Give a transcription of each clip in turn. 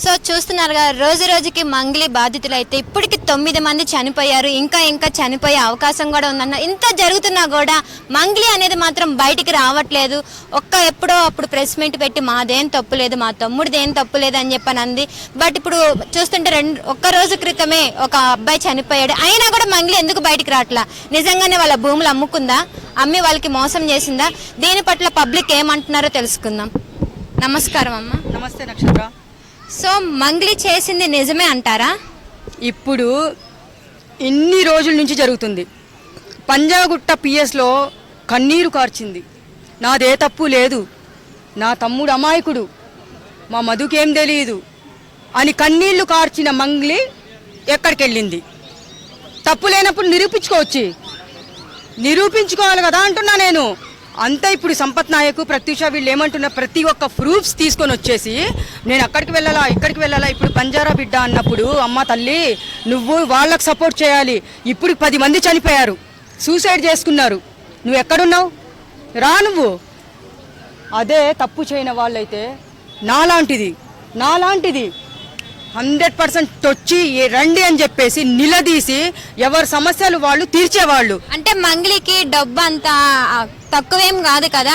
So చూస్తున్నారుగా రోజు రోజుకి మంగ్లీ బాధితులు అయితే ఇప్పటికి 9 మంది చనిపోయారు. ఇంకా చనిపోయే అవకాశం కూడా ఉందన్న. ఇంత జరుగుతున్నా కూడా మంగ్లీ అనేది మాత్రం బయటికి రావట్లేదు. ఎప్పుడో అప్పుడు ప్రెస్ మీట్ పెట్టి మాదేం తప్పు లేదు, మా తమ్ముడిది ఏం తప్పు లేదు అని చెప్పని అంది. బట్ ఇప్పుడు చూస్తుంటే ఒక్క రోజు క్రితమే ఒక అబ్బాయి చనిపోయాడు. అయినా కూడా మంగ్లీ ఎందుకు బయటికి రావట్లా? నిజంగానే వాళ్ళ భూములు అమ్ముకుందా, అమ్మి వాళ్ళకి మోసం చేసిందా? దీని పట్ల పబ్లిక్ ఏమంటున్నారో తెలుసుకుందాం. నమస్కారం అమ్మ. నమస్తే నక్షత్ర. సో మంగ్లీ చేసింది నిజమే అంటారా? ఇప్పుడు ఇన్ని రోజుల నుంచి జరుగుతుంది. పంజాగుట్ట పిఎస్లో కన్నీరు కార్చింది. నాదే తప్పు లేదు, నా తమ్ముడు అమాయకుడు, మా మధుకేం తెలియదు అని కన్నీళ్లు కార్చిన మంగ్లీ ఎక్కడికి వెళ్ళింది? తప్పు లేనప్పుడు నిరూపించుకోవాలి కదా అంటున్నా నేను. అంతా ఇప్పుడు సంపత్ నాయక్, ప్రత్యూష వీళ్ళు ఏమంటున్నా, ప్రతి ఒక్క ప్రూఫ్స్ తీసుకొని వచ్చేసి నేను అక్కడికి వెళ్ళాలా ఇక్కడికి వెళ్ళాలా. ఇప్పుడు బంజారా బిడ్డ అన్నప్పుడు అమ్మ తల్లి నువ్వు వాళ్ళకు సపోర్ట్ చేయాలి. ఇప్పుడు 10 మంది చనిపోయారు, సూసైడ్ చేసుకున్నారు. నువ్వు ఎక్కడున్నావు? రా నువ్వు. అదే తప్పు చేయని వాళ్ళైతే నాలాంటిది 100% వచ్చి రండి అని చెప్పేసి నిలదీసి ఎవరి సమస్యలు వాళ్ళు తీర్చేవాళ్ళు. అంటే మంగ్లీకి డబ్బు అంత తక్కువేం కాదు కదా,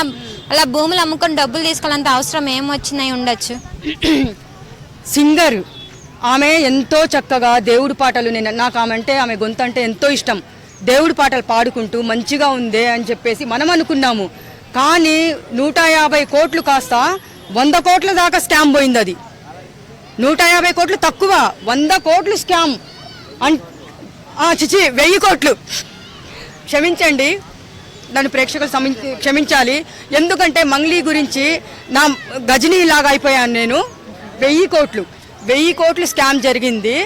అలా భూములు అమ్ముకొని డబ్బులు తీసుకోవాలంత అవసరం ఏమొచ్చినాయి ఉండొచ్చు. సింగర్ ఆమె ఎంతో చక్కగా దేవుడి పాటలు, నాకు ఆమె గొంతు అంటే ఎంతో ఇష్టం. దేవుడి పాటలు పాడుకుంటూ మంచిగా ఉందే అని చెప్పేసి మనం అనుకున్నాము. కానీ 150 కోట్లు కాస్త 100 కోట్ల దాకా స్కామ్ పోయింది. అది 150 కోట్లు తక్కువ, 100 కోట్లు స్కామ్. చిచి 1000 కోట్లు. క్షమించండి, నన్ను ప్రేక్షకులు క్షమించాలి. ఎందుకంటే మంగ్లీ గురించి నా గజనీ లాగా అయిపోయాను నేను. 1000 కోట్లు స్కామ్ జరిగింది.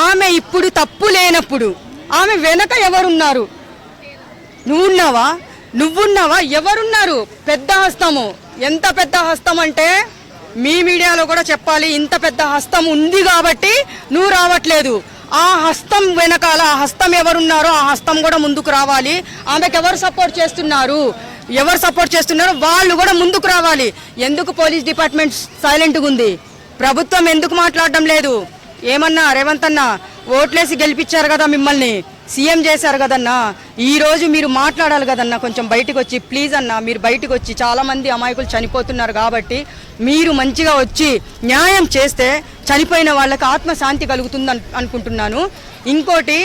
ఆమె ఇప్పుడు తప్పు లేనప్పుడు ఆమె వెనక ఎవరున్నారు? నువ్వున్నావా? ఎవరున్నారు? పెద్ద హస్తము. ఎంత పెద్ద హస్తం అంటే మీ మీడియాలో కూడా చెప్పాలి. ఇంత పెద్ద హస్తం ఉంది కాబట్టి నువ్వు రావట్లేదు. ఆ హస్తం వెనకాల ఆ హస్తం ఎవరున్నారో ఆ హస్తం కూడా ముందుకు రావాలి. ఆమెకు ఎవరు సపోర్ట్ చేస్తున్నారు వాళ్ళు కూడా ముందుకు రావాలి. ఎందుకు పోలీస్ డిపార్ట్మెంట్ సైలెంట్గా ఉంది? ప్రభుత్వం ఎందుకు మాట్లాడడం లేదు? ఏమన్నా రేవంత్ అన్న ఓట్లేసి గెలిపించారు కదా, మిమ్మల్ని సీఎం చేశారు కదన్నా, ఈరోజు మీరు మాట్లాడాలి కదన్నా. కొంచెం బయటకు వచ్చి ప్లీజ్ అన్న, మీరు బయటకు వచ్చి, చాలామంది అమాయకులు చనిపోతున్నారు కాబట్టి మీరు మంచిగా వచ్చి న్యాయం చేస్తే చనిపోయిన వాళ్ళకి ఆత్మశాంతి కలుగుతుంది అనుకుంటున్నాను. ఇంకోటి,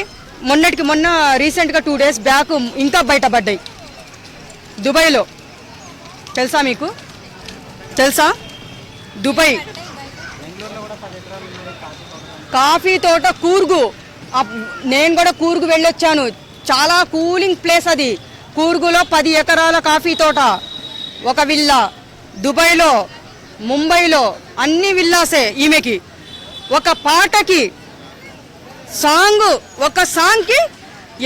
మొన్న రీసెంట్గా 2 days బ్యాక్ ఇంకా బయటపడ్డాయి దుబాయ్లో. తెలుసా దుబాయ్ కాఫీ తోట కూర్గు. నేను కూడా కూర్గు వెళ్ళొచ్చాను. చాలా కూలింగ్ ప్లేస్ అది. కూర్గులో 10 ఎకరాల కాఫీ తోట, ఒక విల్లా. దుబాయ్లో, ముంబైలో అన్ని విల్లాసే. ఈమెకి ఒక పాటకి ఒక సాంగ్కి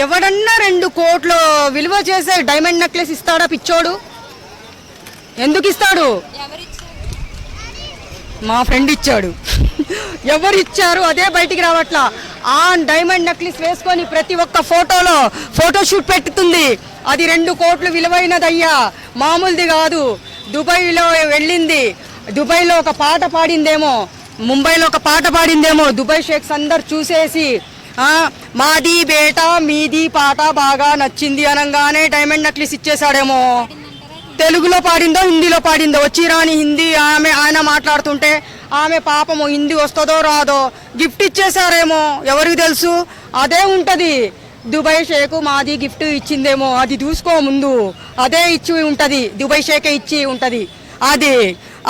ఎవడన్నా 2 కోట్లు విలువ చేసే డైమండ్ నెక్లెస్ ఇస్తాడా పిచ్చోడు? ఎందుకు ఇస్తాడు? మా ఫ్రెండ్ ఇచ్చాడు. ఎవరు ఇచ్చారు అదే బయటికి రావట్లా. ఆ డైమండ్ నెక్లెస్ వేసుకొని ప్రతి ఒక్క ఫోటోషూట్ పెట్టుతుంది. అది 2 కోట్లు విలువైనదయ్యా, మామూలుది కాదు. దుబాయ్లో వెళ్ళింది, దుబాయ్లో ఒక పాట పాడిందేమో, ముంబైలో ఒక పాట పాడిందేమో. దుబాయ్ షేక్స్ అందరు చూసేసి మాది బేటా మీది పాట బాగా నచ్చింది అనగానే డైమండ్ నెక్లెస్ ఇచ్చేసాడేమో. తెలుగులో పాడిందో హిందీలో పాడిందో, వచ్చి రాని హిందీ ఆయన మాట్లాడుతుంటే ఆమె పాపము హిందీ వస్తుందో రాదో గిఫ్ట్ ఇచ్చేసారేమో, ఎవరికి తెలుసు. అదే ఉంటుంది. దుబాయ్ షేకు మాది గిఫ్ట్ ఇచ్చిందేమో, అది చూసుకో ముందు. అదే ఇచ్చి ఉంటుంది, దుబాయ్ షేకే ఇచ్చి ఉంటుంది అది.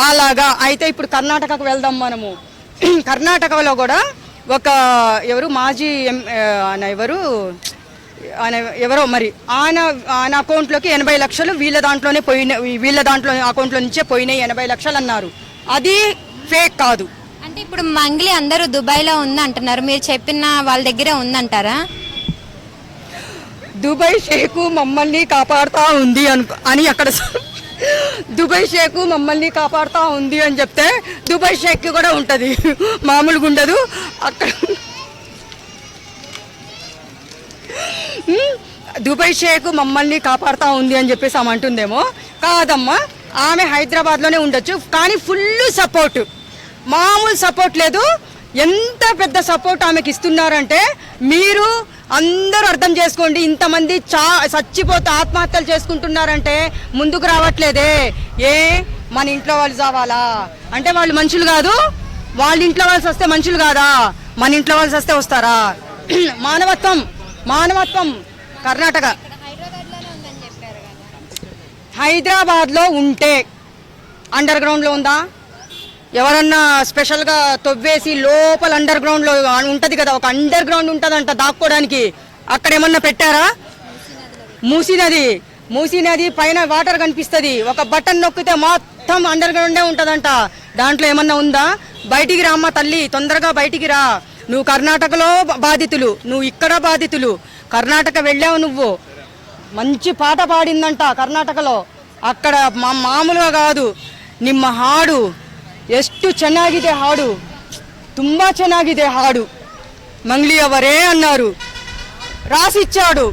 అలాగా అయితే ఇప్పుడు కర్ణాటకకు వెళ్దాం మనము. కర్ణాటకలో కూడా ఒక మాజీ ఎవరో మరి ఆయన అకౌంట్లోకి 80 లక్షలు వీళ్ళ దాంట్లో అకౌంట్లో నుంచే పోయినాయి 80 లక్షలు అన్నారు. అది ఫేక్ కాదు. అంటే ఇప్పుడు మంగ్లీ అందరూ దుబాయ్లో ఉందంటున్నారు, మీరు చెప్పిన వాళ్ళ దగ్గరే ఉందంటారా? దుబాయ్ షేకు మమ్మల్ని కాపాడుతూ ఉంది అని అక్కడ దుబాయ్ షేకు మమ్మల్ని కాపాడుతూ ఉంది అని చెప్తే దుబాయ్ షేక్ కూడా ఉంటుంది, మామూలుగా ఉండదు అక్కడ. దుబాయ్ షేక్ మమ్మల్ని కాపాడుతూ ఉంది అని చెప్పేసి ఆమె అంటుందేమో. కాదమ్మా, ఆమె హైదరాబాద్లోనే ఉండొచ్చు, కానీ ఫుల్ సపోర్ట్ మామూలు సపోర్ట్ లేదు. ఎంత పెద్ద సపోర్ట్ ఆమెకి ఇస్తున్నారంటే మీరు అందరూ అర్థం చేసుకోండి. ఇంతమంది చచ్చిపోతే ఆత్మహత్యలు చేసుకుంటున్నారంటే ముందుకు రావట్లేదే. మన ఇంట్లో వాళ్ళు చావాలా అంటే వాళ్ళు మనుషులు కాదు? వాళ్ళ ఇంట్లో వాళ్ళు వస్తే మనుషులు కాదా? మన ఇంట్లో వాళ్ళు వస్తే వస్తారా? మానవత్వం కర్ణాటక హైదరాబాద్లో ఉంటే అండర్ గ్రౌండ్లో ఉందా? ఎవరన్నా స్పెషల్గా తవ్వేసి లోపల అండర్ గ్రౌండ్లో ఉంటుంది కదా, ఒక అండర్ గ్రౌండ్ ఉంటుందంట దాక్కోవడానికి. అక్కడ ఏమన్నా పెట్టారా? మూసీ నది పైన వాటర్ కనిపిస్తుంది. ఒక బటన్ నొక్కితే మొత్తం అండర్ గ్రౌండే ఉంటుందంట. దాంట్లో ఏమన్నా ఉందా? బయటికి రా అమ్మ తల్లి, తొందరగా బయటికి రా. నువ్వు కర్ణాటకలో బాధితులు, నువ్వు ఇక్కడ బాధితులు. కర్ణాటక వెళ్ళావు నువ్వు, మంచి పాట పాడిందంట ಕರ್ನಾಟಕలో. అక్కడ మామూలుగా కాదు. ನಿಮ್ಮ ಹಾಡು ಎಷ್ಟು ಚೆನ್ನಾಗಿದೆ, ಹಾಡು ತುಂಬಾ ಚೆನ್ನಾಗಿದೆ ಹಾಡು. మంగ్లీ అవరే అన్నారు. రాసిచ్చాడు.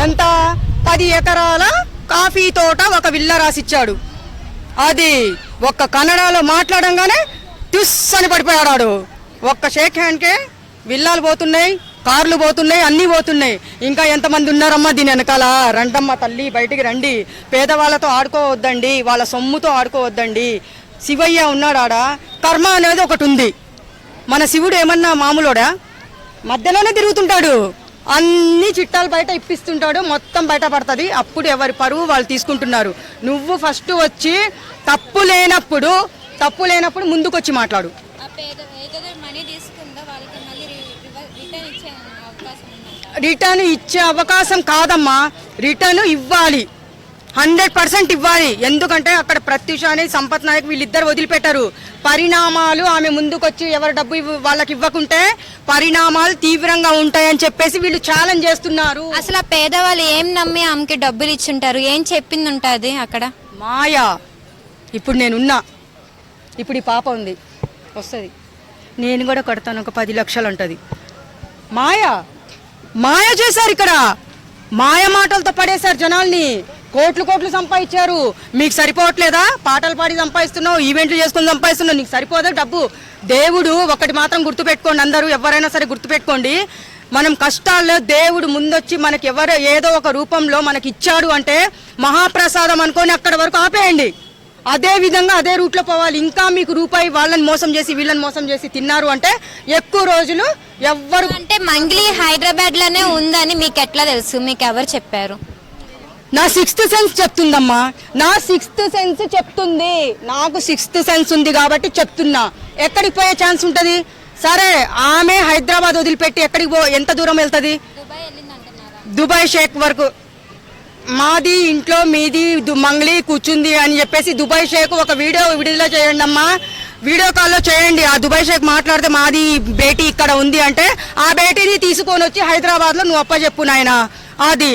ఎంత? 10 ఎకరాల కాఫీ తోట ఒక విల్ల రాసిచ్చాడు. అది ఒక్క కన్నడలో మాట్లాడంగానే టుస్ అని పడిపోయాడు. ఒక్క షేక్ హ్యాండ్కే విల్లాలు పోతున్నాయి, కార్లు పోతున్నాయి, అన్నీ పోతున్నాయి. ఇంకా ఎంతమంది ఉన్నారమ్మా దీని వెనకాల? రండమ్మ తల్లి, బయటికి రండి. పేదవాళ్ళతో ఆడుకోవద్దండి, వాళ్ళ సొమ్ముతో ఆడుకోవద్దండి. శివయ్య ఉన్నాడా? కర్మ అనేది ఒకటి ఉంది. మన శివుడు ఏమన్నా మామూలుడా? మధ్యలోనే తిరుగుతుంటాడు, అన్ని చిట్టాలు బయట ఇప్పిస్తుంటాడు, మొత్తం బయట పడుతుంది. అప్పుడు ఎవరి పరువు వాళ్ళు తీసుకుంటున్నారు. నువ్వు ఫస్ట్ వచ్చి తప్పు లేనప్పుడు ముందుకు వచ్చి మాట్లాడు. రిటర్న్ ఇచ్చే అవకాశం కాదమ్మా, రిటర్న్ ఇవ్వాలి, 100% ఇవ్వాలి. ఎందుకంటే అక్కడ ప్రత్యూషాని, సంపత్ నాయక్ వీళ్ళిద్దరు వదిలిపెట్టారు. పరిణామాలు ఆమె ముందుకొచ్చి ఎవరు డబ్బు వాళ్ళకి ఇవ్వకుంటే పరిణామాలు తీవ్రంగా ఉంటాయని చెప్పేసి వీళ్ళు ఛాలెంజ్ చేస్తున్నారు. అసలు ఆ పేదవాళ్ళు ఏం నమ్మి ఆమెకి డబ్బులు ఇచ్చుంటారు? ఏం చెప్పింది ఉంటుంది అక్కడ? మాయా. ఇప్పుడు నేనున్నా, ఇప్పుడు ఈ పాప ఉంది, వస్తుంది, నేను కూడా కడతాను, ఒక 10 లక్షలు అంటది. మాయ చేశారు ఇక్కడ. మాయ మాటలతో పడేశారు జనాల్ని. కోట్లు సంపాదించారు. మీకు సరిపోవట్లేదా? పాటలు పాడి సంపాదిస్తున్నావు, ఈవెంట్లు చేసుకుని సంపాదిస్తున్నావు, నీకు సరిపోదా డబ్బు? దేవుడు ఒకటి మాత్రం గుర్తుపెట్టుకోండి, అందరూ ఎవరైనా సరే గుర్తుపెట్టుకోండి. మనం కష్టాల్లో దేవుడు ముందొచ్చి మనకి ఏదో ఒక రూపంలో మనకి ఇచ్చాడు అంటే మహాప్రసాదం అనుకొని అక్కడ వరకు ఆపేయండి. అదే విధంగా అదే రూట్లో పోవాలి. ఇంకా మీకు రూపాయి వాళ్ళని మోసం చేసి వీళ్ళని మోసం చేసి తిన్నారు అంటే ఎక్కువ రోజులు ఎవ్వరు. అంటే మంగ్లీ హైదరాబాద్ లోనే ఉందని మీకు ఎట్లా తెలుసు? మీకు ఎవరు చెప్పారు? నా 6th సెన్స్ చెప్తుందమ్మా, నా 6th సెన్స్ చెప్తుంది. నాకు 6th సెన్స్ ఉంది కాబట్టి చెప్తున్నా. ఎక్కడికి పోయే ఛాన్స్ ఉంటుంది? సరే, ఆమె హైదరాబాద్ వదిలిపెట్టి ఎక్కడికి ఎంత దూరం వెళ్తుంది? దుబాయ్ షేక్ వరకు. మాది ఇంట్లో మీది మంగ్లీ కూర్చుంది అని చెప్పేసి దుబాయ్ షేక్ ఒక వీడియో విడుదల చేయండి అమ్మా, వీడియో కాల్లో చేయండి. ఆ దుబాయ్ షేక్ మాట్లాడితే మాది బేటీ ఇక్కడ ఉంది అంటే ఆ బేటీని తీసుకొని వచ్చి హైదరాబాద్లో నువ్వు అప్పచెప్పు నాయన. అది